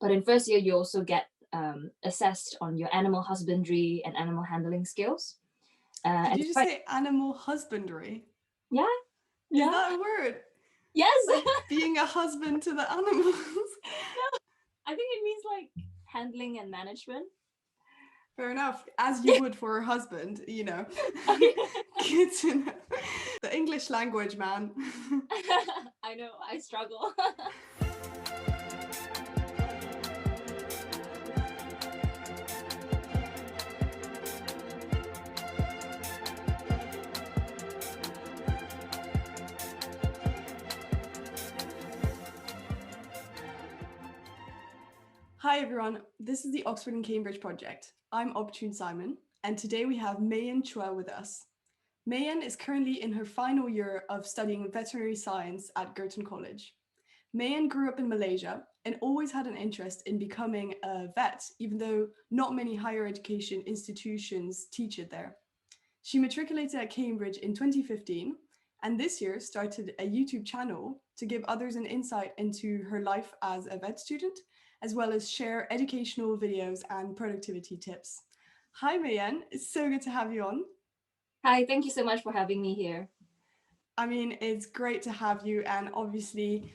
But in first year, you also get assessed on your animal husbandry and animal handling skills. Did you just say animal husbandry? Yeah. Is that a word? Yes. Like being a husband to the animals? No, I think it means like handling and management. Fair enough, as you would for a husband, you know. Good to know. The English language, man. I know, I struggle. Hi everyone, this is the Oxford and Cambridge project. I'm Opportune Simon, and today we have Yean Chua with us. Yean is currently in her final year of studying Veterinary Science at Girton College. Yean grew up in Malaysia and always had an interest in becoming a vet, even though not many higher education institutions teach it there. She matriculated at Cambridge in 2015, and this year started a YouTube channel to give others an insight into her life as a vet student, as well as share educational videos and productivity tips. Hi, Yean. It's so good to have you on. Hi, thank you so much for having me here. I mean, it's great to have you, and obviously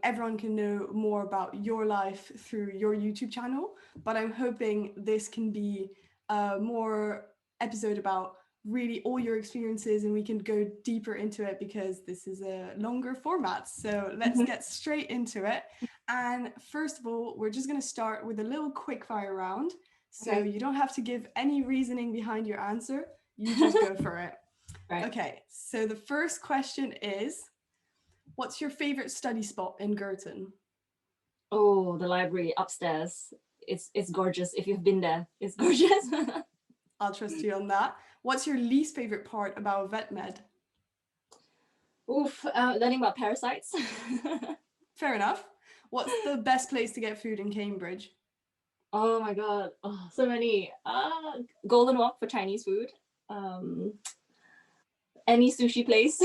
everyone can know more about your life through your YouTube channel, but I'm hoping this can be a more episode about really all your experiences and we can go deeper into it because this is a longer format. So let's get straight into it. And first of all, we're just going to start with a little quick fire round. So you don't have to give any reasoning behind your answer. You just go for it. Right. Okay, so the first question is, what's your favorite study spot in Girton? Oh, the library upstairs. It's gorgeous. If you've been there, it's gorgeous. I'll trust you on that. What's your least favorite part about VetMed? Oof, learning about parasites. Fair enough. What's the best place to get food in Cambridge? Oh my god, so many. Golden Walk for Chinese food. Any sushi place.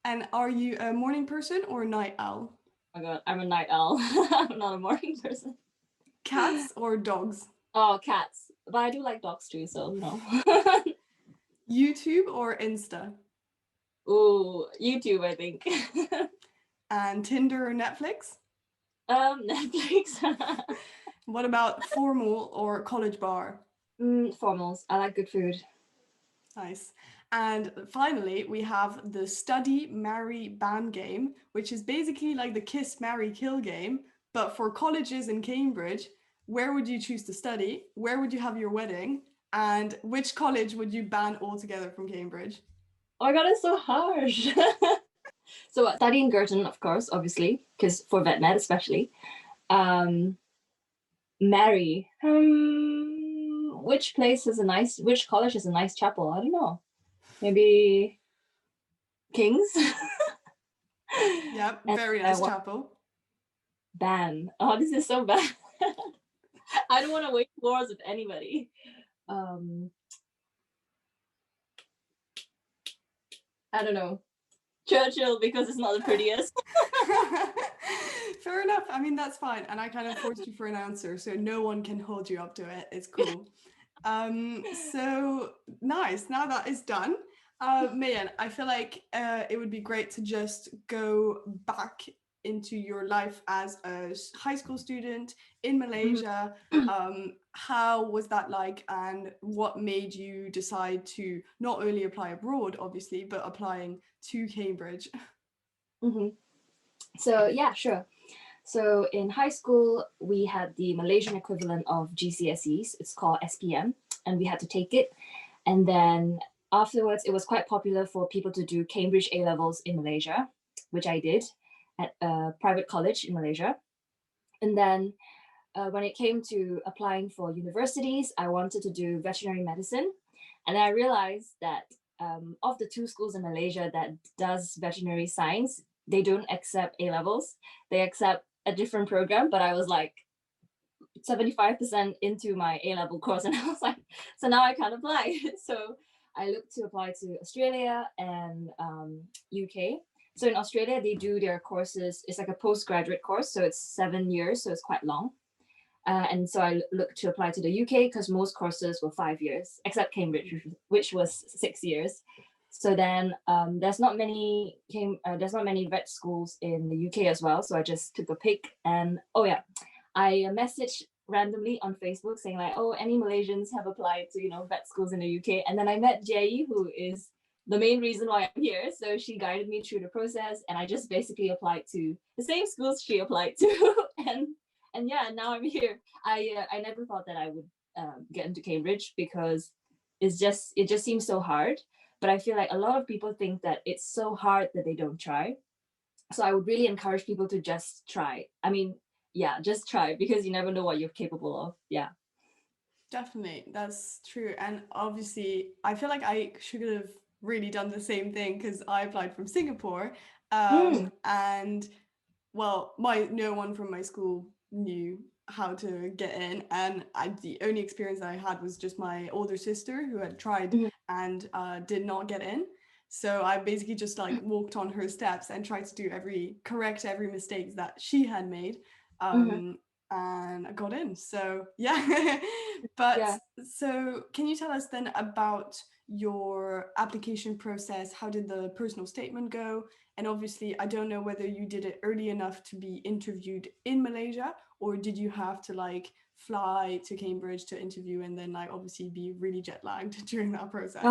And are you a morning person or a night owl? Oh my god, I'm a night owl. I'm not a morning person. Cats or dogs? Oh, cats. But I do like dogs too, so no. YouTube or Insta? Oh, YouTube, I think. And Tinder or Netflix? Netflix. What about formal or college bar? Formals. I like good food. Nice. And finally, we have the study, marry, ban game, which is basically like the kiss, marry, kill game, but for colleges in Cambridge. Where would you choose to study? Where would you have your wedding? And which college would you ban altogether from Cambridge? Oh my god, it's so harsh. So studying Girton, of course, obviously, because for VetMed especially. Marry. Which college has a nice chapel? I don't know. Maybe King's? Yep, very nice chapel. Ban. Oh, this is so bad. I don't want to wage wars with anybody. I don't know. Churchill, because it's not the prettiest. Fair enough. I mean, that's fine. And I kind of forced you for an answer, so no one can hold you up to it. It's cool. So nice. Now that is done. Yean, I feel like it would be great to just go back into your life as a high school student in Malaysia. How was that like, and what made you decide to not only apply abroad, obviously, but applying to Cambridge? So yeah, sure. So in high school, we had the Malaysian equivalent of GCSEs. It's called SPM, and we had to take it. And then afterwards, it was quite popular for people to do Cambridge A-levels in Malaysia, which I did at a private college in Malaysia. And then when it came to applying for universities, I wanted to do veterinary medicine. And I realized that of the two schools in Malaysia that does veterinary science, they don't accept A-levels. They accept a different program, but I was like 75% into my A-level course, and I was like, so now I can't apply. So I looked to apply to Australia and UK. So in Australia, they do their courses, it's like a postgraduate course. So it's 7 years, so it's quite long. And so I looked to apply to the UK because most courses were 5 years, except Cambridge, which was 6 years. So then there's not many vet schools in the UK as well. So I just took a pick, and I messaged randomly on Facebook saying like, oh, any Malaysians have applied to vet schools in the UK, and then I met Jay, who is the main reason why I'm here. So she guided me through the process, and I just basically applied to the same schools she applied to, and yeah, now I'm here. I never thought that I would get into Cambridge because it just seems so hard. But I feel like a lot of people think that it's so hard that they don't try. So I would really encourage people to just try. I mean, yeah, just try, because you never know what you're capable of. Yeah. Definitely, that's true. And obviously, I feel like I should have really done the same thing because I applied from Singapore. And well, no one from my school knew how to get in, and the only experience that I had was just my older sister who had tried Mhm. and did not get in. So I basically just like walked on her steps and tried to correct every mistake that she had made. Mhm. And I got in. So yeah. But Yeah. so can you tell us then about your application process? How did the personal statement go? And obviously, I don't know whether you did it early enough to be interviewed in Malaysia, or did you have to like fly to Cambridge to interview and then like obviously be really jet lagged during that process?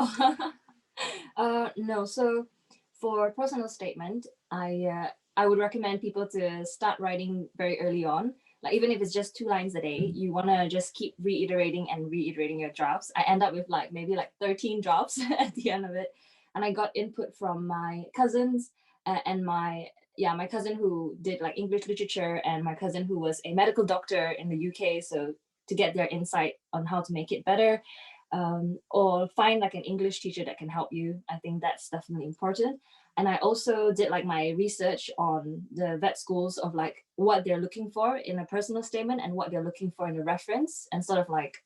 Oh. No. So for personal statement, I would recommend people to start writing very early on. Like even if it's just 2 lines a day, you want to just keep reiterating and reiterating your drafts. I end up with like maybe like 13 drafts at the end of it, and I got input from my cousins and my cousin who did like English literature, and my cousin who was a medical doctor in the UK. So to get their insight on how to make it better, or find like an English teacher that can help you. I think that's definitely important. And I also did like my research on the vet schools of like what they're looking for in a personal statement and what they're looking for in a reference, and sort of like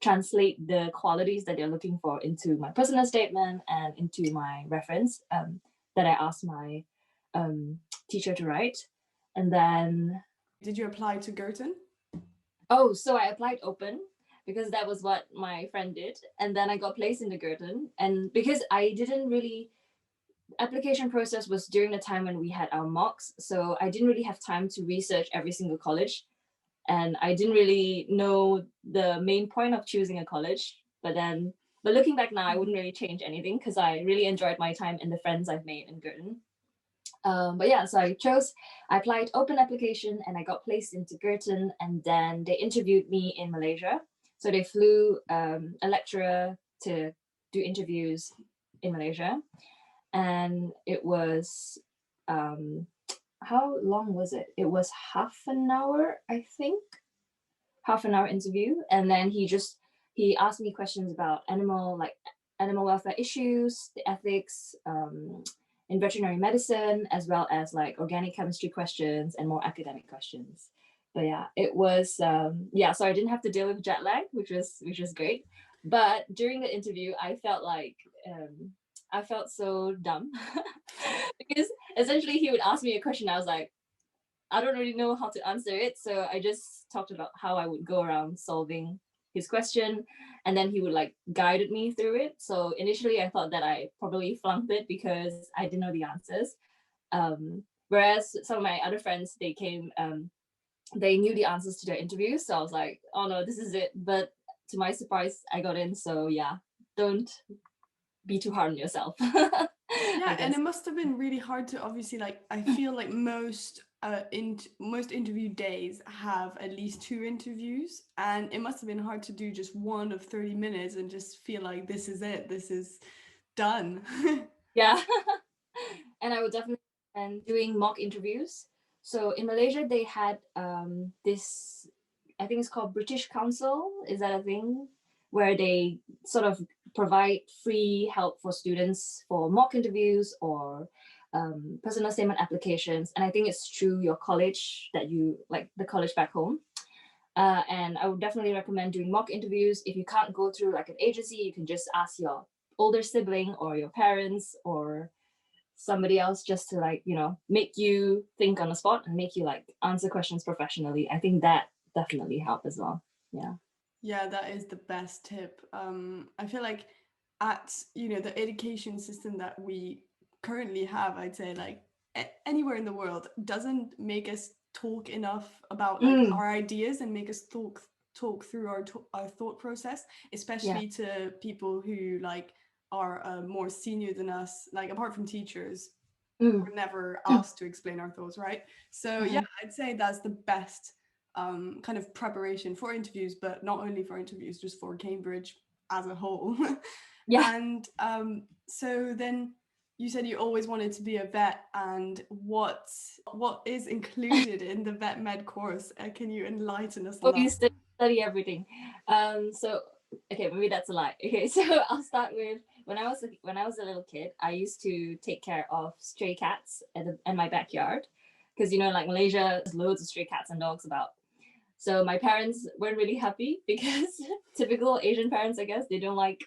translate the qualities that they're looking for into my personal statement and into my reference that I asked my teacher to write. And then, Did you apply to Girton? oh, so I applied open because that was what my friend did. And then I got placed in the Girton. And because I didn't really, application process was during the time when we had our mocks. So I didn't really have time to research every single college. And I didn't really know the main point of choosing a college. But looking back now, I wouldn't really change anything because I really enjoyed my time and the friends I've made in Girton. But yeah, so I applied open application and I got placed into Girton, and then they interviewed me in Malaysia. So they flew a lecturer to do interviews in Malaysia, and it was how long was it? It was half an hour, I think, half an hour interview, and then he asked me questions about animal welfare issues, the ethics, in veterinary medicine, as well as like organic chemistry questions and more academic questions. But yeah, it was so I didn't have to deal with jet lag, which was great. But during the interview, I felt so dumb because essentially he would ask me a question. I was like, I don't really know how to answer it. So I just talked about how I would go around solving his question, and then he would like guided me through it. So initially I thought that I probably flunked it because I didn't know the answers. Whereas some of my other friends, they knew the answers to their interviews. So I was like, oh no, this is it. But to my surprise, I got in. So yeah, don't be too hard on yourself. Yeah, I and guess. it must have been really hard to obviously like I feel like most interview days have at least two interviews, and it must have been hard to do just one of 30 minutes and just feel like this is it, this is done. Yeah. And I would definitely and doing mock interviews. So in Malaysia, they had this, I think it's called British Council. Is that a thing? Where they sort of provide free help for students for mock interviews or personal statement applications. And I think it's through your college that you like the college back home. And I would definitely recommend doing mock interviews. If you can't go through like an agency, you can just ask your older sibling or your parents or somebody else just to like, make you think on the spot and make you like answer questions professionally. I think that definitely helped as well. Yeah. Yeah, that is the best tip. I feel like at, the education system that we currently have, I'd say like anywhere in the world doesn't make us talk enough about like Mm, our ideas and make us talk through our thought process, yeah. especially to people who like are more senior than us, like apart from teachers. Mm, We're never asked to explain our thoughts, right? So yeah, mhm. I'd say that's the best kind of preparation for interviews, but not only for interviews, just for Cambridge as a whole. Yeah. And so then you said you always wanted to be a vet, and what is included in the vet med course? Can you enlighten us on Oh, that? you study everything. So okay, maybe that's a lie. Okay, so I'll start with when I was a little kid, I used to take care of stray cats in my backyard, because like Malaysia, there's loads of stray cats and dogs about. So my parents weren't really happy because typical Asian parents, I guess, they don't like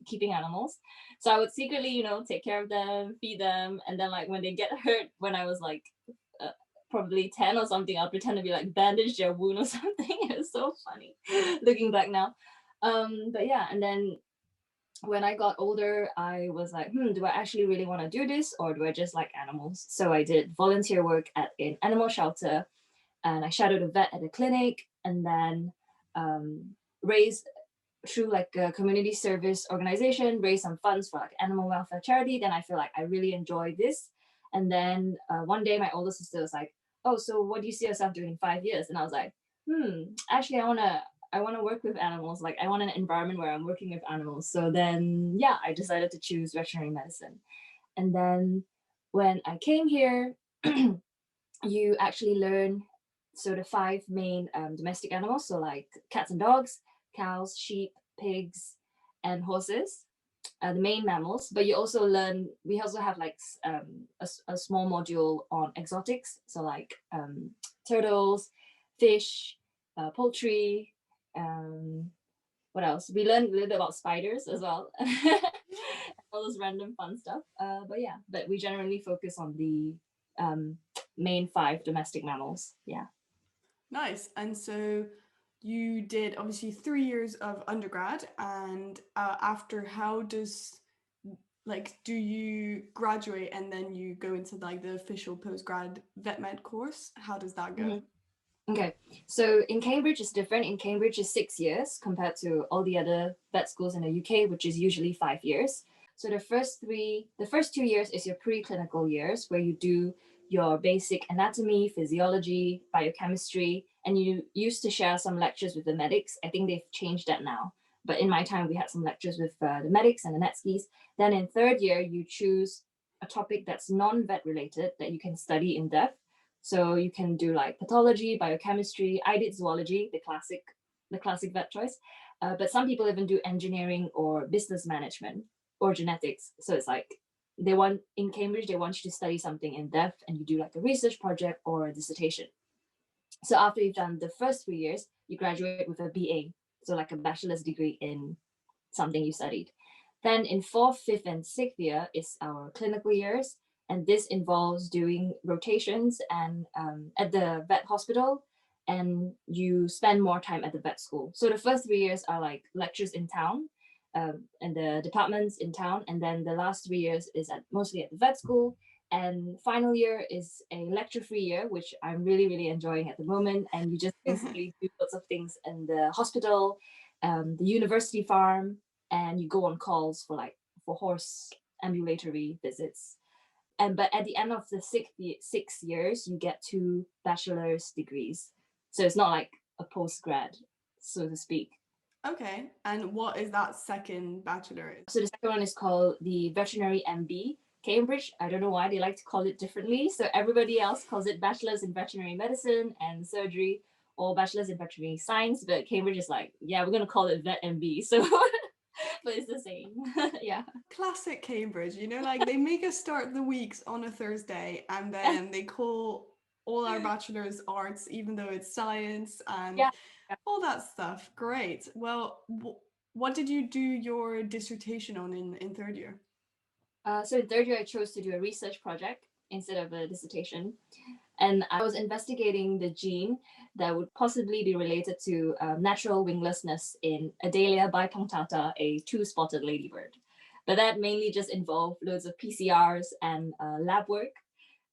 keeping animals. So I would secretly, take care of them, feed them, and then like when they get hurt, when I was like uh, probably 10 or something, I'll pretend to be like bandage their wound or something. It's so funny looking back now. But yeah, and then when I got older, I was like, do I actually really want to do this, or do I just like animals? So I did volunteer work at an animal shelter, and I shadowed a vet at a clinic, and then raised through like a community service organization, raise some funds for like animal welfare charity. Then I feel like I really enjoy this. And then one day my older sister was like, "Oh, so what do you see yourself doing in 5 years?" And I was like, actually I wanna work with animals. Like I want an environment where I'm working with animals. So then yeah, I decided to choose veterinary medicine. And then when I came here, you actually learn sort of five main domestic animals, so like cats and dogs, cows, sheep, pigs, and horses, the main mammals. But you also learn, we also have like a small module on exotics, so like turtles, fish, poultry. What else? We learned a little bit about spiders as well. All those random fun stuff. But yeah, but we generally focus on the um, main five domestic mammals. Yeah. Nice. And so you did obviously 3 years of undergrad, and after, how does like do you graduate and then you go into like the official postgrad VetMed course? How does that go? Mhm. Okay, so in Cambridge it's different. In Cambridge is 6 years compared to all the other vet schools in the UK, which is usually 5 years. So the first 2 years is your preclinical years, where you do your basic anatomy, physiology, biochemistry, and you used to share some lectures with the medics. I think they've changed that now. But in my time, we had some lectures with the medics and the netskis. Then in third year, you choose a topic that's non-vet related that you can study in depth. So you can do like pathology, biochemistry. I did zoology, the classic vet choice. But some people even do engineering or business management or genetics. So it's like in Cambridge, they want you to study something in depth, and you do like a research project or a dissertation. So after you've done the first 3 years, you graduate with a BA, so like a bachelor's degree in something you studied. Then in fourth, fifth, and sixth year is our clinical years, and this involves doing rotations and at the vet hospital, and you spend more time at the vet school. So the first 3 years are like lectures in town, and the departments in town, and then the last 3 years is mostly at the vet school. And final year is a lecture-free year, which I'm really, really enjoying at the moment. And you just basically do lots of things in the hospital, the university farm, and you go on calls for horse ambulatory visits. And but at the end of the 6 years, you get 2 bachelor's degrees. So it's not like a postgrad, so to speak. Okay. And what is that second bachelorette? So the second one is called the Veterinary MB. Cambridge, I don't know why they like to call it differently. So everybody else calls it Bachelor's in Veterinary Medicine and Surgery, or Bachelor's in Veterinary Science. But Cambridge is like, yeah, we're going to call it Vet MB. So, but it's the same. Yeah. Classic Cambridge, like they make us start the weeks on a Thursday and Yeah. then they call all our bachelor's arts, even though it's science and Yeah. all that stuff. Great. Well, what did you do your dissertation on in third year? So in third year, I chose to do a research project instead of a dissertation. And I was investigating the gene that would possibly be related to natural winglessness in Adalia bipunctata, a two-spotted ladybird. But that mainly just involved loads of PCRs and lab work.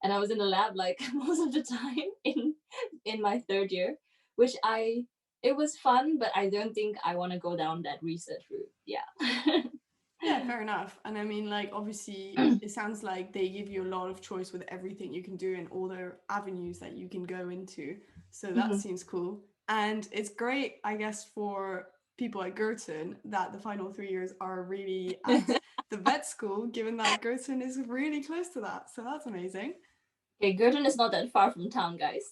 And I was in the lab like most of the time in my third year, which it was fun, but I don't think I want to go down that research route. Yeah. Yeah, fair enough. And I mean, like, obviously, it sounds like they give you a lot of choice with everything you can do and all the avenues that you can go into. So that Mhm. seems cool. And it's great, I guess, for people at Girton that the final 3 years are really at the vet school, given that Girton is really close to that. So that's amazing. Okay, Girton is not that far from town, guys.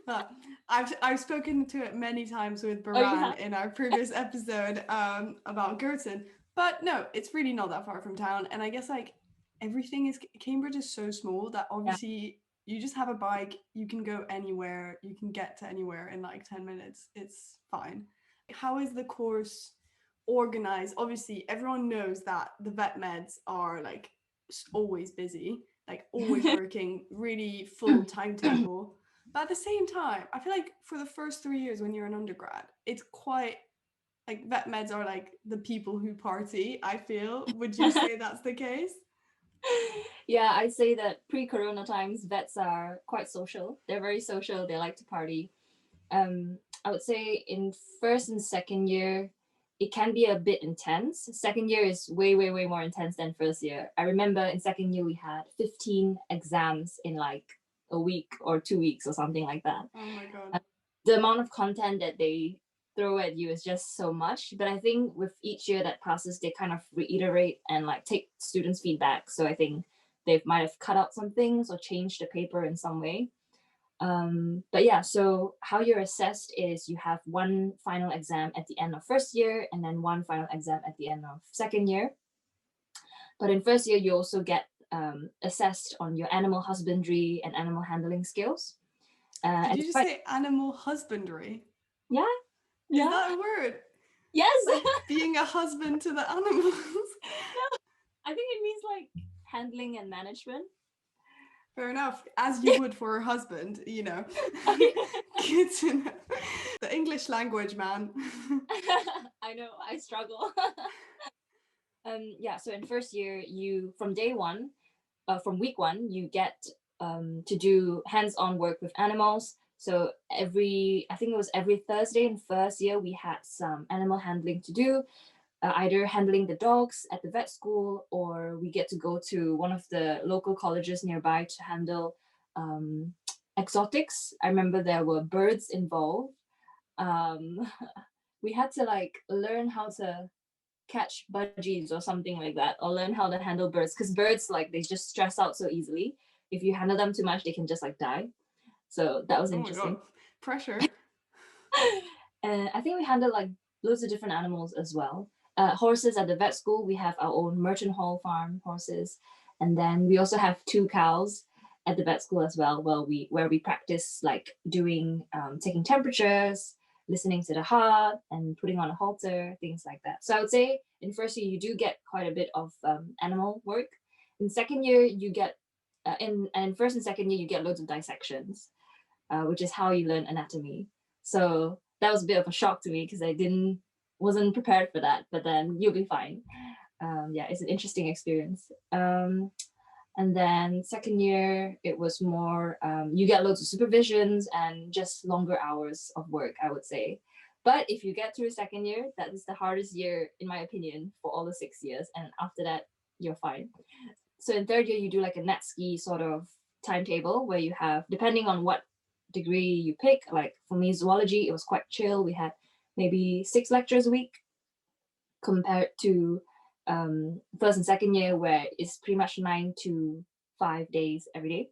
But I've spoken to it many times with Oh, you Baran have? in our previous episode about Girton, but no, it's really not that far from town. And I guess like everything is Cambridge is so small that Yeah. obviously you just have a bike, you can go anywhere, you can get to anywhere in like 10 minutes. It's fine. How is the course organized? Obviously, everyone knows that the VetMeds are like always busy, like always working really full timetable. But at the same time, I feel like for the first 3 years when you're an undergrad, it's quite like vet meds are like the people who party, I feel. Would you say that's the case? Yeah, I'd say that pre-corona times, vets are quite social. They're very social. They like to party. I would say in first and second year, it can be a bit intense. Second year is way, way, way more intense than first year. I remember in second year we had 15 exams in like a week or 2 weeks or something like that. Oh my god. The amount of content that they throw at you is just so much. But I think with each year that passes, they kind of reiterate and like take students' feedback. So I think they might have cut out some things or changed the paper in some way. But yeah, so how you're assessed is you have one final exam at the end of first year and then one final exam at the end of second year. But in first year, you also get assessed on your animal husbandry and animal handling skills. Did And you just say animal husbandry? yeah, Is yeah, that a word? yes. Like being a husband to the animals? No, I think it means like handling and management. Fair enough, as you would for a husband, you know. Good to know. The English language, man. I know, I struggle. Yeah, so in first year, you from day one, from week one, you get to do hands-on work with animals. So I think it was every Thursday in first year, we had some animal handling to do, either handling the dogs at the vet school, or we get to go to one of the local colleges nearby to handle exotics. I remember there were birds involved. Um, we had to like learn how to catch budgies or something like that, or learn how to handle birds, because birds like they just stress out so easily. If you handle them too much, they can just like die. So that was Oh my god, interesting. pressure. And I think we handle like loads of different animals as well. Horses at the vet school, we have our own Merchant Hall farm horses, and then we also have two cows at the vet school as well, where we practice like doing taking temperatures, listening to the heart, and putting on a halter, things like that. So I would say in first year you do get quite a bit of animal work. In second year you get in first and second year you get loads of dissections, which is how you learn anatomy. So that was a bit of a shock to me because I wasn't prepared for that. But then you'll be fine. Yeah, it's an interesting experience. And then second year, it was more you get loads of supervisions and just longer hours of work, I would say. But if you get through second year, that is the hardest year, in my opinion, for all the 6 years. And after that, you're fine. So in third year, you do like a net ski sort of timetable where you have, depending on what degree you pick, like for me, zoology, it was quite chill. We had maybe 6 lectures a week compared to first and second year, where it's pretty much 9 to 5 days every day.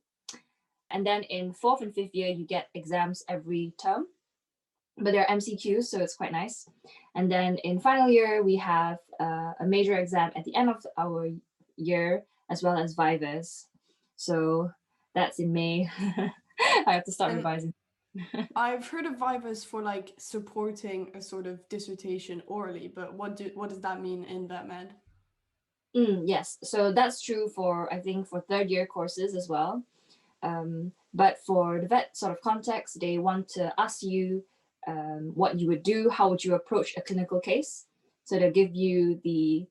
And then in fourth and fifth year, you get exams every term, but they're MCQs, so it's quite nice. And then in final year, we have a major exam at the end of our year, as well as vivas. So that's in May. I have to start And revising. I've heard of vivas for like supporting a sort of dissertation orally, but what does that mean in VetMed? Yes, so that's true for, I think, for third year courses as well. But for the vet sort of context, they want to ask you what you would do, how would you approach a clinical case. So they'll give you the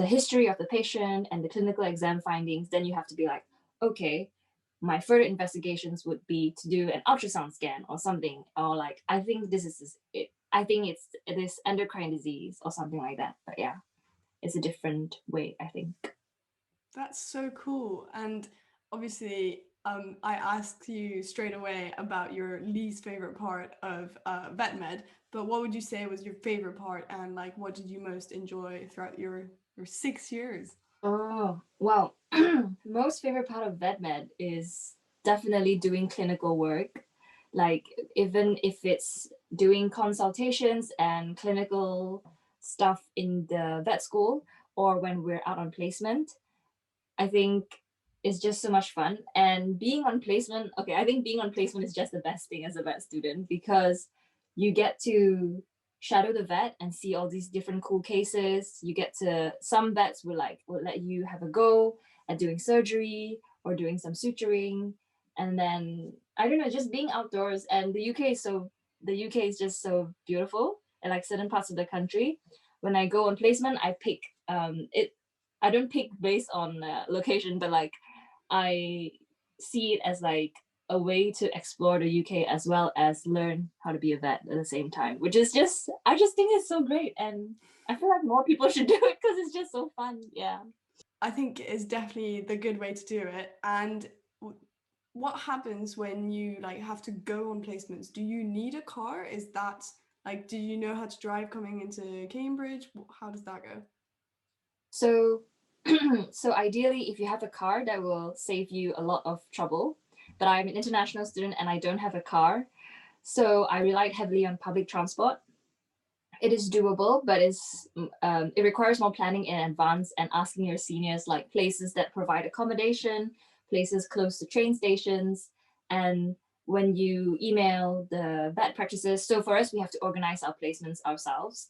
history of the patient and the clinical exam findings. Then you have to be like, okay, my further investigations would be to do an ultrasound scan or something, or like, I think this is it. I think it's this endocrine disease or something like that. But yeah, it's a different way, I think. That's so cool. And obviously, I asked you straight away about your least favorite part of VetMed, but what would you say was your favorite part, and like what did you most enjoy throughout your 6 years? Oh, well, most favorite part of VetMed is definitely doing clinical work. Like, even if it's doing consultations and clinical stuff in the vet school or when we're out on placement, I think it's just so much fun. And being on placement, okay, I think being on placement is just the best thing as a vet student because you get to shadow the vet and see all these different cool cases. You get to, some vets will let you have a go at doing surgery or doing some suturing. And then I don't know, just being outdoors. And the UK is just so beautiful. And like certain parts of the country, when I go on placement, I pick it I don't pick based on location, but like I see it as like a way to explore the UK as well as learn how to be a vet at the same time, which is just, I just think it's so great. And I feel like more people should do it because it's just so fun. Yeah. I think it's definitely the good way to do it. And what happens when you like have to go on placements? Do you need a car? Is that like, do you know how to drive coming into Cambridge? How does that go? So, so ideally, if you have a car, that will save you a lot of trouble. But I'm an international student and I don't have a car. So I relied heavily on public transport. It is doable, but it requires more planning in advance and asking your seniors like places that provide accommodation, places close to train stations, and when you email the vet practices. So for us, we have to organize our placements ourselves.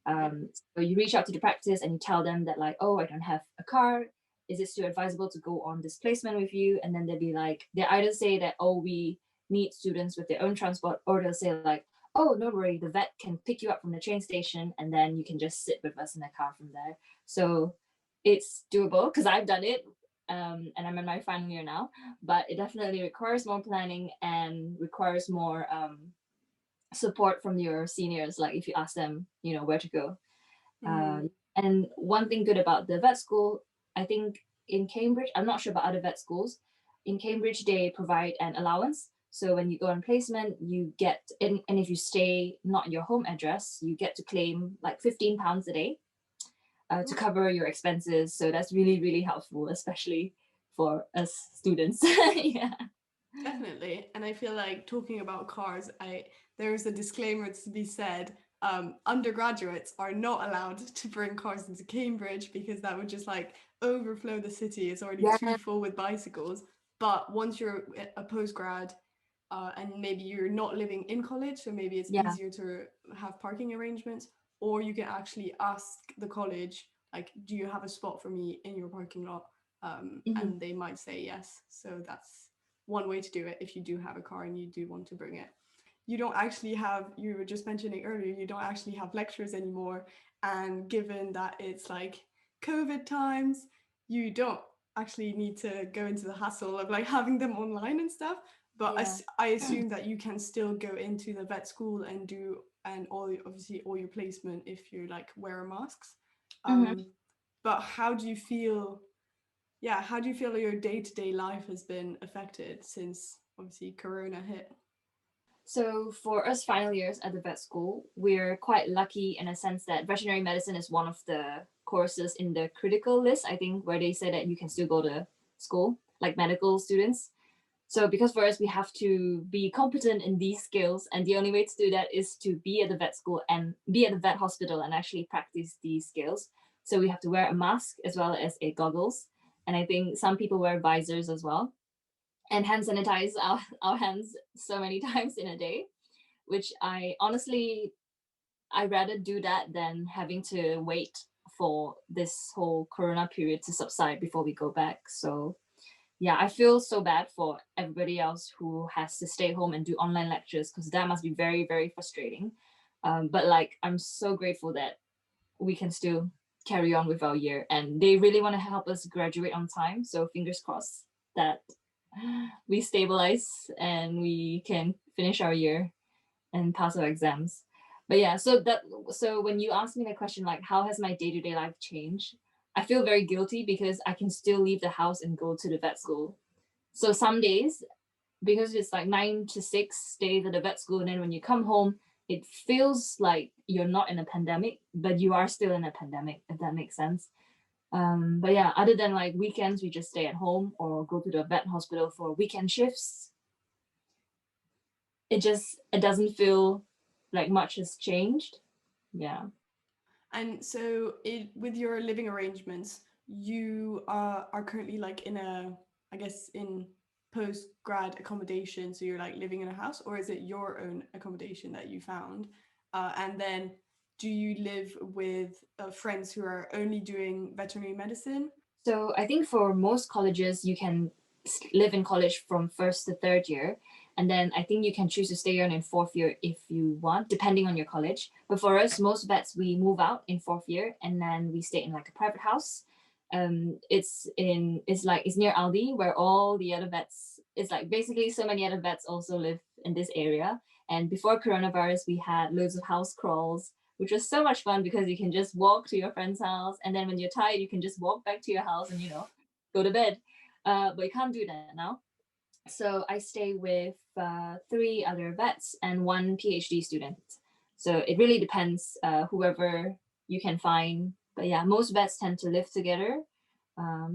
Okay. So you reach out to the practice and you tell them that like, oh, I don't have a car. Is it still advisable to go on this placement with you? And then they'll be like, they either say that, oh, we need students with their own transport, or they'll say like, oh, don't worry, the vet can pick you up from the train station and then you can just sit with us in the car from there. So it's doable because I've done it and I'm in my final year now, but it definitely requires more planning and requires more support from your seniors, like if you ask them, you know, where to go. Mm. And one thing good about the vet school, I think in Cambridge, I'm not sure about other vet schools. In Cambridge, they provide an allowance. So when you go on placement, you get, and if you stay not your home address, you get to claim like £15 a day to cover your expenses. So that's really, really helpful, especially for us students. Yeah. Definitely. And I feel like talking about cars, I there is a disclaimer to be said. Undergraduates are not allowed to bring cars into Cambridge because that would just like overflow the city. It's already Yeah. too full with bicycles. But once you're a postgrad, and maybe you're not living in college, so maybe it's Yeah. easier to have parking arrangements, or you can actually ask the college, like, do you have a spot for me in your parking lot? Mhm. And they might say yes. So that's one way to do it if you do have a car and you do want to bring it. You don't actually have, you were just mentioning earlier, you don't actually have lectures anymore. And given that it's like COVID times, you don't actually need to go into the hassle of like having them online and stuff. But Yeah. I assume that you can still go into the vet school and do, and obviously all your placement if you like wear masks. Mhm. Um, but how do you feel, yeah, how do you feel your day-to-day life has been affected since obviously Corona hit? So for us final years at the vet school, we're quite lucky in a sense that veterinary medicine is one of the courses in the critical list, I think, where they say that you can still go to school, like medical students. So because for us, we have to be competent in these skills, and the only way to do that is to be at the vet school and be at the vet hospital and actually practice these skills. So we have to wear a mask as well as a goggles. And I think some people wear visors as well and hand sanitize our hands so many times in a day, which I honestly, I rather do that than having to wait for this whole corona period to subside before we go back. So yeah, I feel so bad for everybody else who has to stay home and do online lectures, because that must be very, very frustrating. But like, I'm so grateful that we can still carry on with our year, and they really want to help us graduate on time. So fingers crossed that we stabilize and we can finish our year and pass our exams. But yeah, so when you ask me the question, like, how has my day-to-day life changed, I feel very guilty because I can still leave the house and go to the vet school. So some days, because it's like 9 to 6 days at the vet school, and then when you come home, it feels like you're not in a pandemic, but you are still in a pandemic, if that makes sense. But yeah, other than like weekends, we just stay at home or go to the vet hospital for weekend shifts. It doesn't feel like much has changed. Yeah. And so, with your living arrangements, you are currently like in a, I guess, in post-grad accommodation. So you're like living in a house, or is it your own accommodation that you found? And then, do you live with friends who are only doing veterinary medicine? So I think for most colleges, you can live in college from first to third year. And then I think you can choose to stay on in fourth year if you want, depending on your college. But for us, most vets, we move out in fourth year and then we stay in like a private house. It's near Aldi, where all the other vets, it's like basically so many other vets also live in this area. And before coronavirus, we had loads of house crawls, which was so much fun because you can just walk to your friend's house, and then when you're tired, you can just walk back to your house and go to bed. But you can't do that now. So I stay with 3 other vets and 1 PhD student. So it really depends, whoever you can find. But yeah, most vets tend to live together.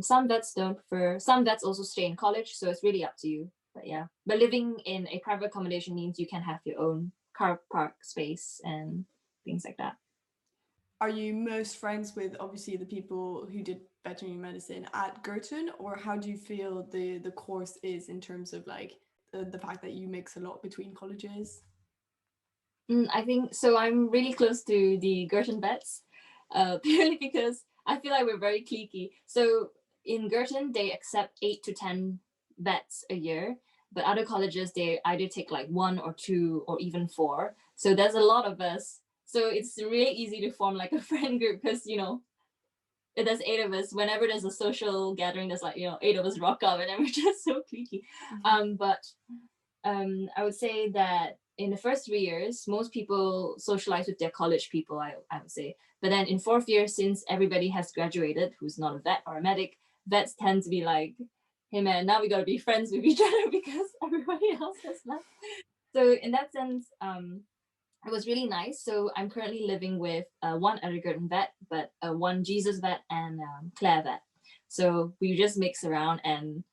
Some vets don't prefer. Some vets also stay in college, so it's really up to you. But yeah, but living in a private accommodation means you can have your own car park space and things like that. Are you most friends with obviously the people who did veterinary medicine at Girton, or how do you feel the course is in terms of like the fact that you mix a lot between colleges? I think so. I'm really close to the Girton vets, purely because I feel like we're very cliquey. So in Girton, they accept 8 to 10 vets a year, but other colleges they either take like 1 or 2 or even 4. So there's a lot of us. So it's really easy to form like a friend group because there's 8 of us. Whenever there's a social gathering, there's like 8 of us rock up, and then we're just so cliquey. But I would say that in the first 3 years, most people socialize with their college people, I would say. But then in fourth year, since everybody has graduated, who's not a vet or a medic, vets tend to be like, hey man, now we gotta be friends with each other because everybody else has left. So in that sense, it was really nice. So I'm currently living with 1 other Girton vet, but 1 Jesus vet and Claire vet. So we just mix around, and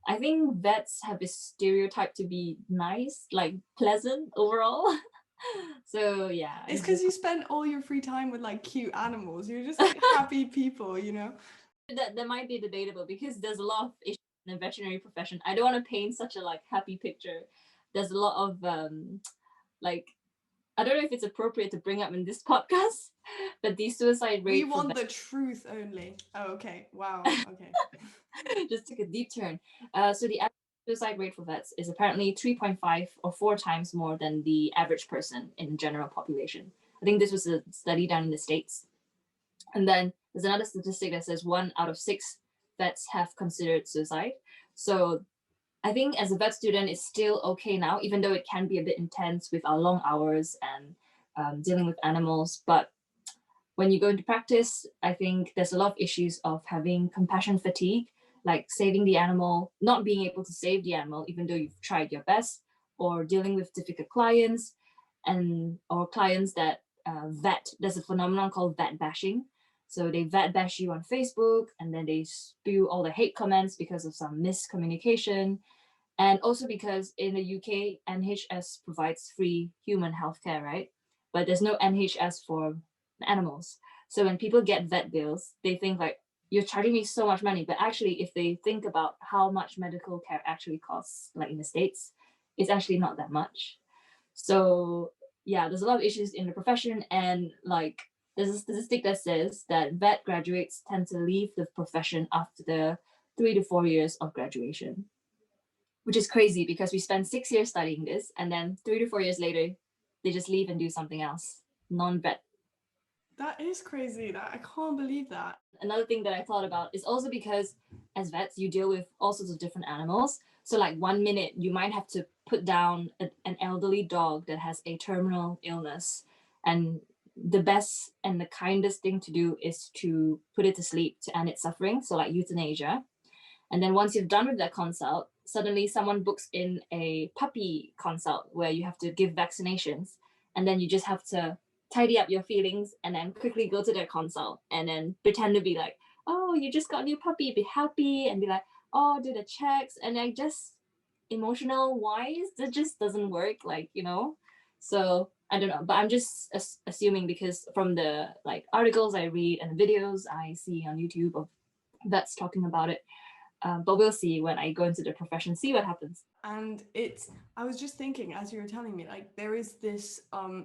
I think vets have a stereotype to be nice, like pleasant overall. So yeah, It's because you spend all your free time with like cute animals. You're just like happy people, you know? that might be debatable because there's a lot of issues in the veterinary profession. I don't want to paint such a like happy picture. There's a lot of like, I don't know if it's appropriate to bring up in this podcast, but the suicide rate. We want the truth only. Oh, okay. Wow. Okay. Just took a deep turn. So the suicide rate for vets is apparently 3.5 or 4 times more than the average person in the general population. I think this was a study done in the States. And then there's another statistic that says 1 out of 6 vets have considered suicide. So I think as a vet student, it's still okay now, even though it can be a bit intense with our long hours and dealing with animals. But when you go into practice, I think there's a lot of issues of having compassion fatigue, like saving the animal, not being able to save the animal, even though you've tried your best, or dealing with difficult clients or clients that vet. There's a phenomenon called vet bashing. So they vet bash you on Facebook, and then they spew all the hate comments because of some miscommunication. And also because in the UK, NHS provides free human healthcare, right? But there's no NHS for animals. So when people get vet bills, they think like, you're charging me so much money. But actually, if they think about how much medical care actually costs, like in the States, it's actually not that much. So yeah, there's a lot of issues in the profession, and like there's a statistic that says that vet graduates tend to leave the profession after the 3 to 4 years of graduation, which is crazy because we spent 6 years studying this, and then 3 to 4 years later, they just leave and do something else, non-vet. That is crazy. That I can't believe that. Another thing that I thought about is also because as vets, you deal with all sorts of different animals. So like 1 minute, you might have to put down an elderly dog that has a terminal illness. And the best and the kindest thing to do is to put it to sleep to end its suffering. So like euthanasia. And then once you've done with that consult, suddenly someone books in a puppy consult where you have to give vaccinations. And then you just have to tidy up your feelings and then quickly go to their consult and then pretend to be like, oh, you just got a new puppy, be happy, and be like, oh, do the checks. And I just, emotional wise, that just doesn't work, like, you know? So I don't know, but I'm just assuming because from the like articles I read and videos I see on YouTube of vets talking about it, but we'll see when I go into the profession, see what happens. And I was just thinking as you were telling me, like there is this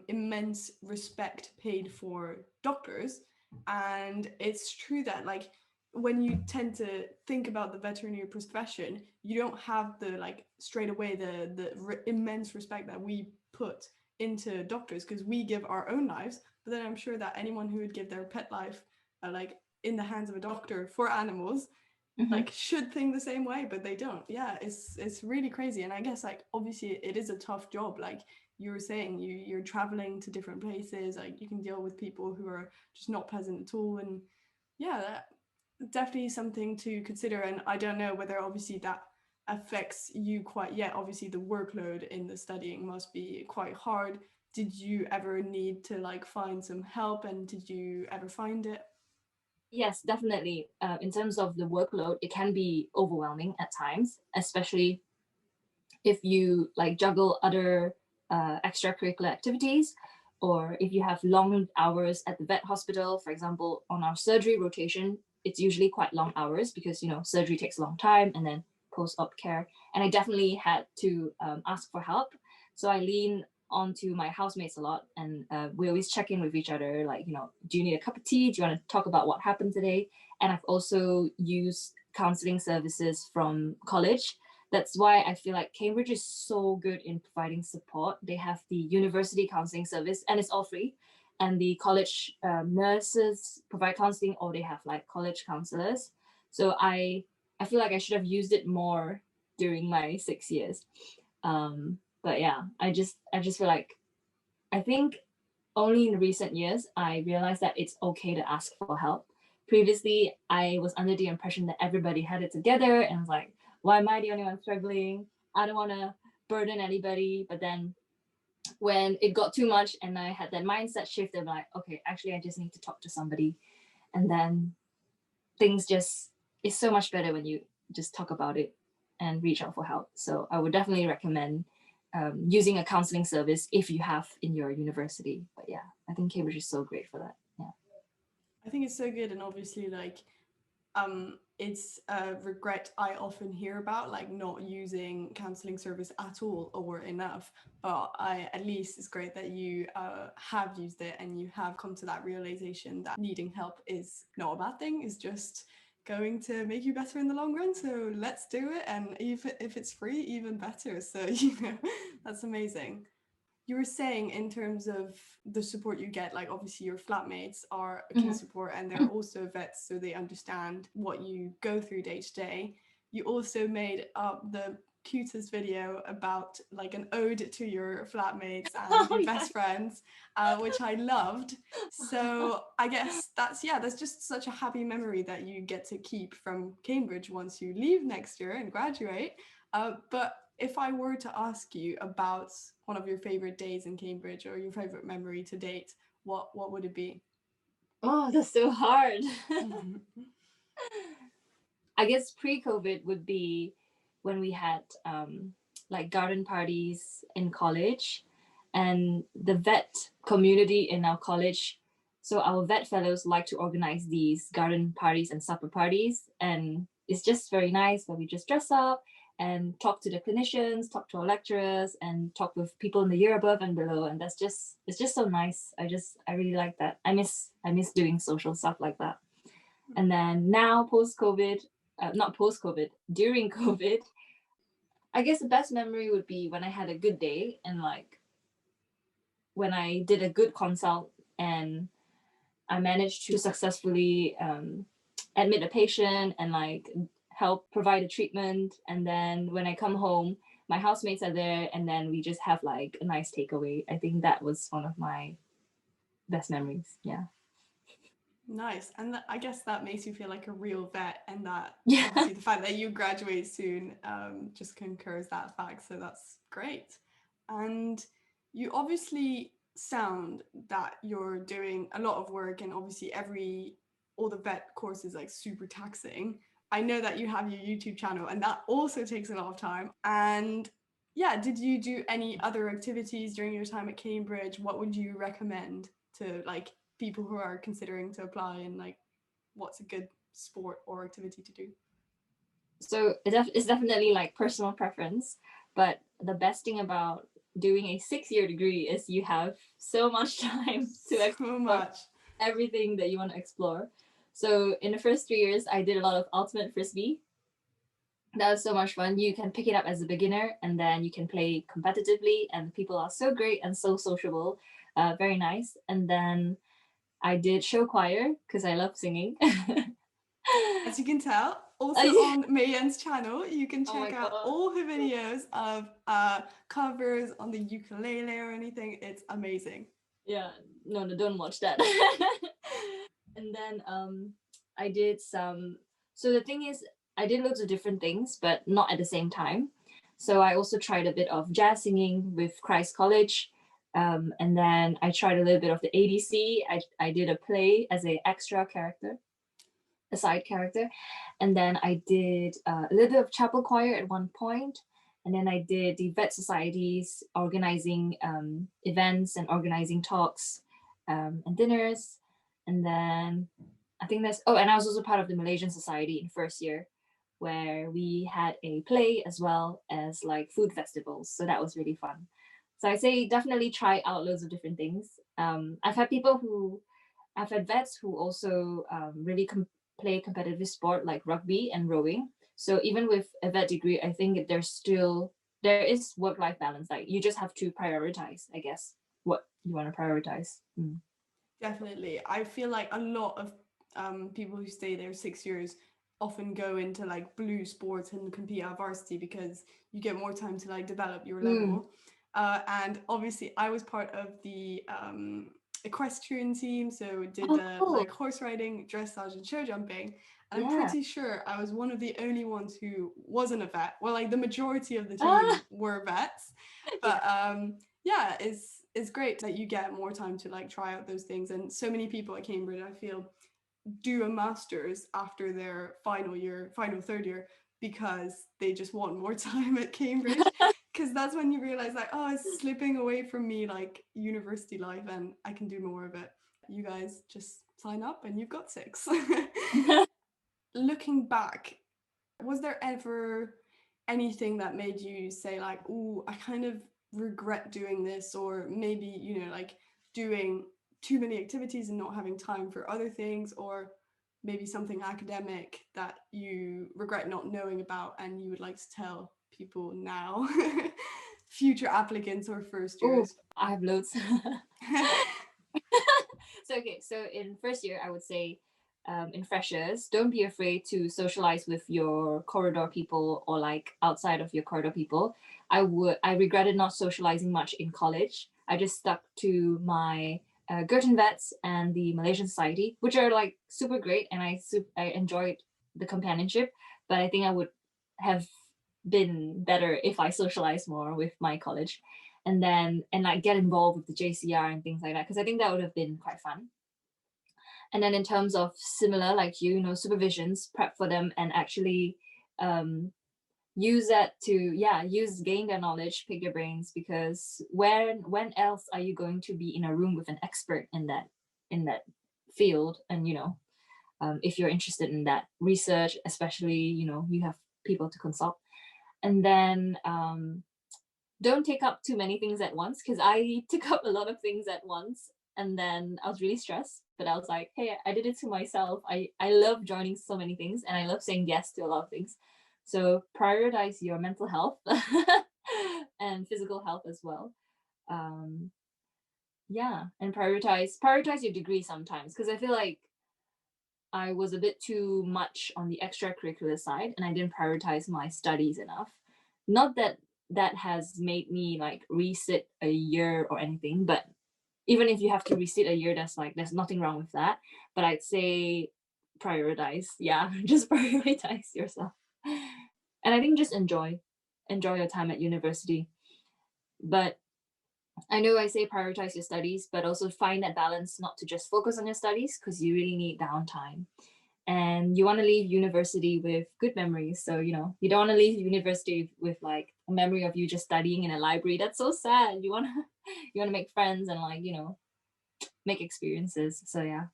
immense respect paid for doctors. And it's true that like when you tend to think about the veterinary profession, you don't have the like straight away the immense respect that we put into doctors because we give our own lives. But then I'm sure that anyone who would give their pet life like in the hands of a doctor for animals like should think the same way, but they don't. Yeah, it's really crazy. And I guess like obviously it is a tough job. Like you were saying, you're traveling to different places, like you can deal with people who are just not present at all. And yeah, that definitely something to consider. And I don't know whether obviously that affects you quite yet. Obviously the workload in the studying must be quite hard. Did you ever need to like find some help, and did you ever find it? Yes, definitely. In terms of the workload, it can be overwhelming at times, especially if you like juggle other extracurricular activities, or if you have long hours at the vet hospital. For example, on our surgery rotation, it's usually quite long hours because you know surgery takes a long time, and then post-op care. And I definitely had to ask for help. So I lean onto my housemates a lot, and we always check in with each other. Like, you know, do you need a cup of tea? Do you want to talk about what happened today? And I've also used counseling services from college. That's why I feel like Cambridge is so good in providing support. They have the university counseling service, and it's all free. And the college nurses provide counseling, or they have like college counselors. So I feel like I should have used it more during my 6 years. But yeah, I just feel like I think only in recent years I realized that it's okay to ask for help. Previously, I was under the impression that everybody had it together and was like, why am I the only one struggling? I don't want to burden anybody. But then when it got too much and I had that mindset shift of like, okay, actually, I just need to talk to somebody. And then things just, it's so much better when you just talk about it and reach out for help. So I would definitely recommend using a counseling service if you have in your university. But yeah, I think Cambridge is so great for that. Yeah. I think it's so good. And obviously like it's a regret I often hear about, like not using counseling service at all or enough. But I at least it's great that you have used it and you have come to that realization that needing help is not a bad thing. It's just going to make you better in the long run. So let's do it. And if it's free, even better. So you know, that's amazing. You were saying in terms of the support you get, like obviously your flatmates are a key support and they're also vets, so they understand what you go through day to day. You also made up the cutest video about like an ode to your flatmates and your best friends, which I loved. So I guess that's just such a happy memory that you get to keep from Cambridge once you leave next year and graduate. But if I were to ask you about one of your favorite days in Cambridge or your favorite memory to date, what would it be? Oh, that's so hard. I guess pre-COVID would be when we had like garden parties in college, and the vet community in our college. So our vet fellows like to organize these garden parties and supper parties, and it's just very nice where we just dress up and talk to the clinicians, talk to our lecturers, and talk with people in the year above and below. And it's just so nice. I really like that. I miss doing social stuff like that. And then now post COVID, not post COVID, during COVID, I guess the best memory would be when I had a good day and like when I did a good consult and I managed to successfully admit a patient and like help provide a treatment. And then when I come home, my housemates are there, and then we just have like a nice takeaway. I think that was one of my best memories. Yeah. Nice. And I guess that makes you feel like a real vet, and that Yeah. obviously the fact that you graduate soon just concurs that fact. So that's great. And you obviously sound that you're doing a lot of work, and obviously all the vet courses like super taxing. I know that you have your YouTube channel, and that also takes a lot of time. And yeah, did you do any other activities during your time at Cambridge? What would you recommend to like people who are considering to apply, and like what's a good sport or activity to do? So it's definitely like personal preference, but the best thing about doing a 6-year degree is you have so much time to So explore much. everything that you want to explore. So in the first 3 years, I did a lot of ultimate frisbee. That was so much fun. You can pick it up as a beginner, and then you can play competitively, and people are so great and so sociable. Very nice. And then I did show choir because I love singing. As you can tell, also on Mayan's channel, you can Oh my check out god. all her videos of covers on the ukulele or anything. It's amazing. Yeah, no, don't watch that. And then I did some. So the thing is, I did loads of different things, but not at the same time. So I also tried a bit of jazz singing with Christ College. And then I tried a little bit of the ADC. I did a play as an extra character, a side character. And then I did a little bit of chapel choir at one point. And then I did the vet societies, organizing events and organizing talks and dinners. And then I think that's, oh, and I was also part of the Malaysian Society in first year, where we had a play as well as like food festivals. So that was really fun. So I say definitely try out loads of different things. I've had vets who also really play competitive sport like rugby and rowing. So even with a vet degree, I think there is work-life balance. Like you just have to prioritize, I guess, what you want to prioritize. Mm. Definitely. I feel like a lot of people who stay there 6 years often go into like blue sports and compete at varsity because you get more time to like develop your Mm. level. And obviously, I was part of the equestrian team, so did Oh, the cool. like horse riding, dressage, and show jumping. And I'm Yeah. pretty sure I was one of the only ones who wasn't a vet. Well, like the majority of the Ah, team were vets, yeah. but yeah, it's great that you get more time to like try out those things. And so many people at Cambridge, I feel, do a master's after their final third year, because they just want more time at Cambridge. Because that's when you realize like, oh, it's slipping away from me, like university life, and I can do more of it. You guys just sign up and you've got 6. Looking back, was there ever anything that made you say like, oh, I kind of regret doing this, or maybe, like doing too many activities and not having time for other things, or maybe something academic that you regret not knowing about and you would like to tell people now, future applicants or first Oh, years? I have loads. So okay, so in first year, I would say in freshers, don't be afraid to socialize with your corridor people or like outside of your corridor people. I regretted not socializing much in college. I just stuck to my Girton Vets and the Malaysian Society, which are like super great, and I enjoyed the companionship. But I think I would have been better if I socialized more with my college, and like get involved with the JCR and things like that, because I think that would have been quite fun. And then in terms of similar, like supervisions, prep for them, and actually um, use that to gain their knowledge, pick their brains, because when else are you going to be in a room with an expert in that field? And if you're interested in that research, especially, you have people to consult. And then don't take up too many things at once, because I took up a lot of things at once and then I was really stressed. But I was like, hey, I did it to myself. I love joining so many things and I love saying yes to a lot of things. So prioritize your mental health and physical health as well. Um, yeah, and prioritize your degree sometimes, because I feel like I was a bit too much on the extracurricular side and I didn't prioritize my studies enough. Not that that has made me like resit a year or anything, but even if you have to resit a year, there's nothing wrong with that. But I'd say prioritize. Yeah, just prioritize yourself. And I think just enjoy your time at university. But I know I say prioritize your studies, but also find that balance not to just focus on your studies, because you really need downtime. And you want to leave university with good memories. So, you don't want to leave university with like a memory of you just studying in a library. That's so sad. You want to you want to make friends and like, make experiences. So yeah.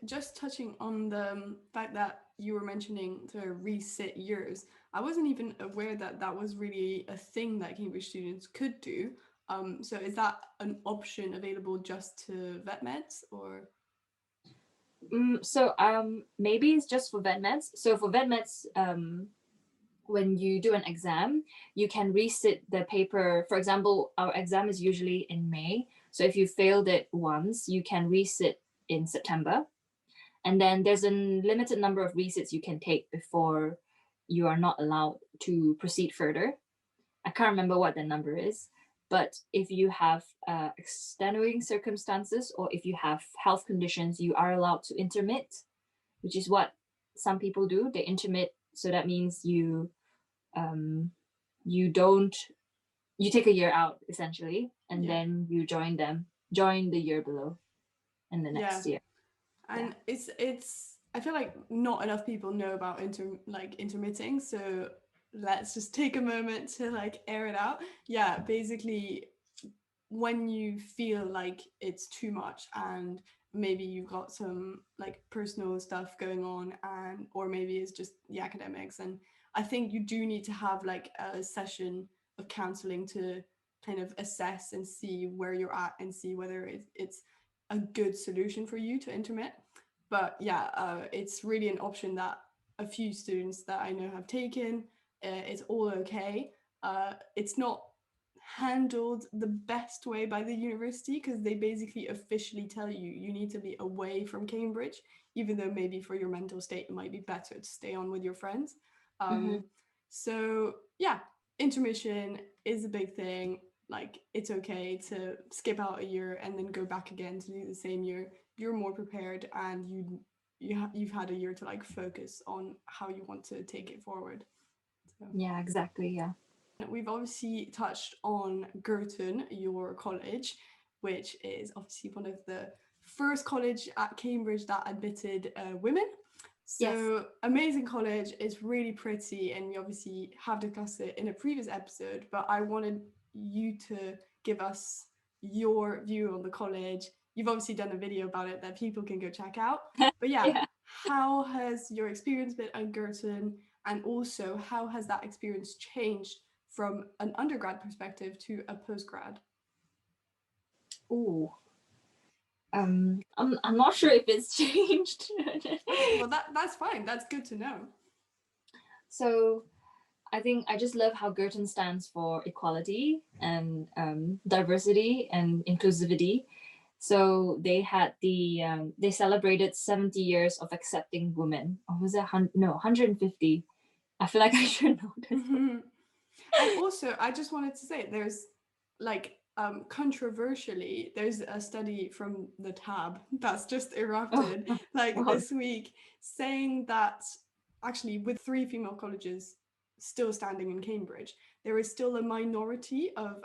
Just touching on the fact that you were mentioning to resit years, I wasn't even aware that that was really a thing that Cambridge students could do. So is that an option available just to VetMeds or? So maybe it's just for VetMeds. So for VetMeds, when you do an exam, you can resit the paper. For example, our exam is usually in May. So if you failed it once, you can resit in September. And then there's a limited number of resits you can take before you are not allowed to proceed further. I can't remember what the number is, but if you have extenuating circumstances or if you have health conditions, you are allowed to intermit, which is what some people do. They intermit, so that means you don't you take a year out essentially, and then you join the year below in the next year. And it's I feel like not enough people know about intermitting, so let's just take a moment to like air it out. Yeah, basically when you feel like it's too much and maybe you've got some like personal stuff going on, and or maybe it's just the academics, and I think you do need to have like a session of counseling to kind of assess and see where you're at and see whether it's a good solution for you to intermit. But yeah, it's really an option that a few students that I know have taken. It's all okay. It's not handled the best way by the university because they basically officially tell you you need to be away from Cambridge, even though maybe for your mental state it might be better to stay on with your friends. Mm-hmm. So yeah, intermission is a big thing. Like it's okay to skip out a year and then go back again to do the same year. You're more prepared and you've had a year to like focus on how you want to take it forward. So. Yeah, exactly. Yeah. We've obviously touched on Girton, your college, which is obviously one of the first college at Cambridge that admitted women. So yes. Amazing college, it's really pretty, and we obviously have discussed it in a previous episode, but I wanted you to give us your view on the college. You've obviously done a video about it that people can go check out. But yeah. How has your experience been at Girton, and also how has that experience changed from an undergrad perspective to a postgrad? Ooh. I'm not sure if it's changed. Well, that's fine. That's good to know. So I think I just love how Girton stands for equality and diversity and inclusivity. So they had they celebrated 70 years of accepting women. Or was it 150? I feel like I should know this. Mm-hmm. And also, I just wanted to say there's like controversially, there's a study from the tab that's just erupted this week saying that actually with 3 female colleges still standing in Cambridge, there is still a minority of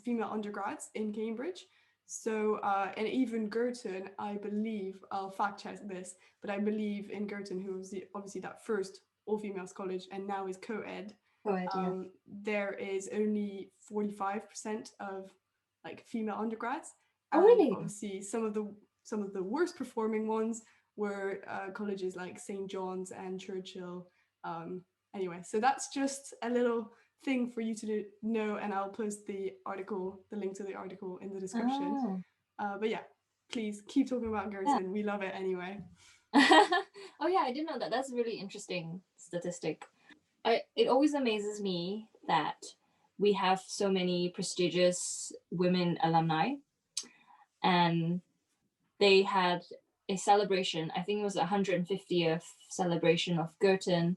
female undergrads in Cambridge. So, and even Girton, I believe, I'll fact check this, but I believe in Girton, who was obviously that first all-females college and now is co-ed, there is only 45% of like female undergrads. And really? Obviously some of the worst performing ones were colleges like St. John's and Churchill. Anyway, so that's just a little thing for you to know, and I'll post the link to the article in the description. Oh, But yeah, please keep talking about yeah. Girton. We love it anyway. Oh yeah, I didn't know that. That's a really interesting statistic. It always amazes me that we have so many prestigious women alumni, and they had a celebration. I think it was 150th celebration of Girton,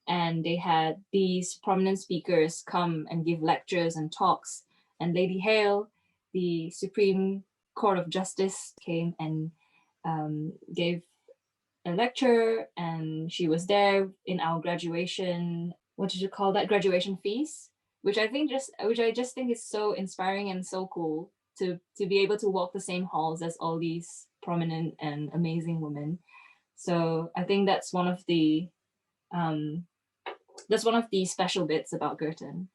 and they had these prominent speakers come and give lectures and talks. And Lady Hale, the Supreme Court of Justice, came and gave a lecture, and she was there in our graduation. What did you call that? Graduation feast, which I just think is so inspiring and so cool to be able to walk the same halls as all these prominent and amazing women. So I think um, that's one of the special bits about Girton.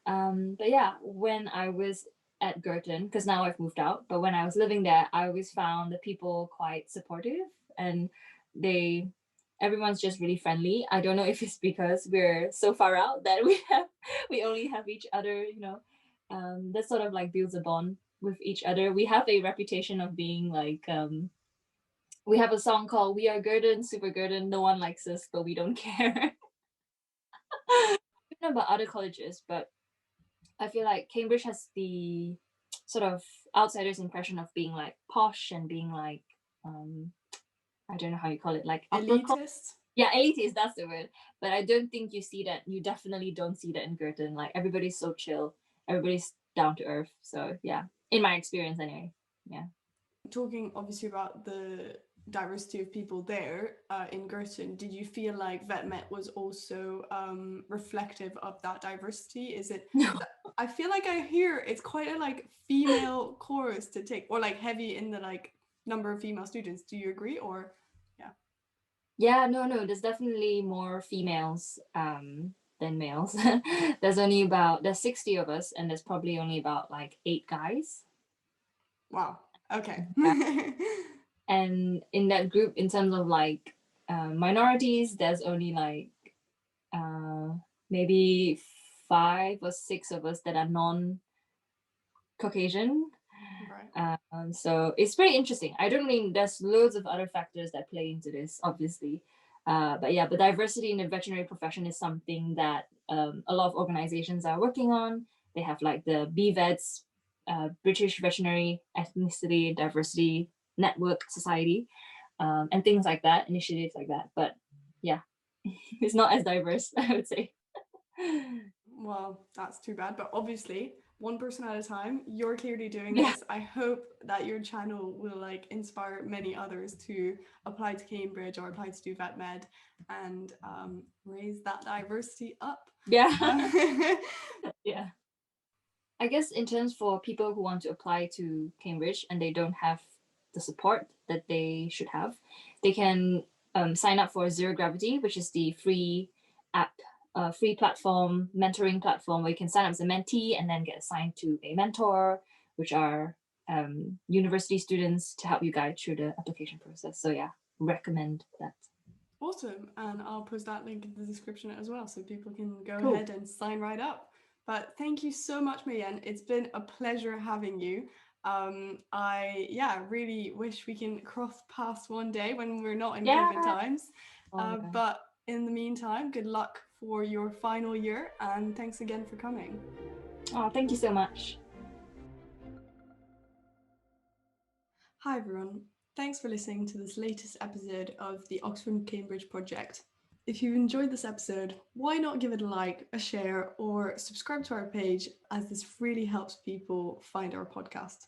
But yeah, when I was at Girton, because now I've moved out, but when I was living there, I always found the people quite supportive, and they everyone's just really friendly. I don't know if it's because we're so far out that we only have each other, that sort of like builds a bond with each other. We have a reputation of being like we have a song called "We Are Girton, Super Girton, No One Likes Us, but We Don't Care." I don't know about other colleges, but I feel like Cambridge has the sort of outsider's impression of being like posh and being like um I don't know how you call it, like upper class. Elitist. Yeah, elitist, that's the word. But I don't think you see that. You definitely don't see that in Girton. Like everybody's so chill, everybody's down to earth. So yeah, in my experience anyway. Yeah. Talking obviously about the diversity of people there in Girton, did you feel like VetMed was also reflective of that diversity? Is it? No. I feel like I hear it's quite a like female course to take, or like heavy in the like number of female students. Do you agree? Or yeah. Yeah, no, there's definitely more females than males. There's 60 of us, and there's probably only about like 8 guys. Wow. Okay. Yeah. And in that group, in terms of like minorities, there's only like maybe 5 or 6 of us that are non-Caucasian. Right. So it's very interesting. I don't mean there's loads of other factors that play into this, obviously. But yeah, but diversity in the veterinary profession is something that a lot of organizations are working on. They have like the BVEDS, British Veterinary Ethnicity Diversity Network Society, and things like that, initiatives like that. But yeah, it's not as diverse, I would say. Well, that's too bad. But obviously, one person at a time, you're clearly doing Yeah. this. I hope that your channel will like inspire many others to apply to Cambridge or apply to do VetMed and raise that diversity up. Yeah. Yeah. I guess in terms for people who want to apply to Cambridge and they don't have the support that they should have, they can sign up for Zero Gravity, which is the free app, free platform, mentoring platform where you can sign up as a mentee and then get assigned to a mentor, which are university students to help you guide through the application process. So yeah, recommend that. Awesome. And I'll post that link in the description as well so people can go Cool. ahead and sign right up. But thank you so much, Mayen. It's been a pleasure having you. I really wish we can cross paths one day when we're not in Yeah. COVID times. Oh, yeah. But in the meantime, good luck for your final year and thanks again for coming. Oh, thank you so much. Hi everyone. Thanks for listening to this latest episode of the Oxford and Cambridge project. If you've enjoyed this episode, why not give it a like, a share, or subscribe to our page, as this really helps people find our podcast.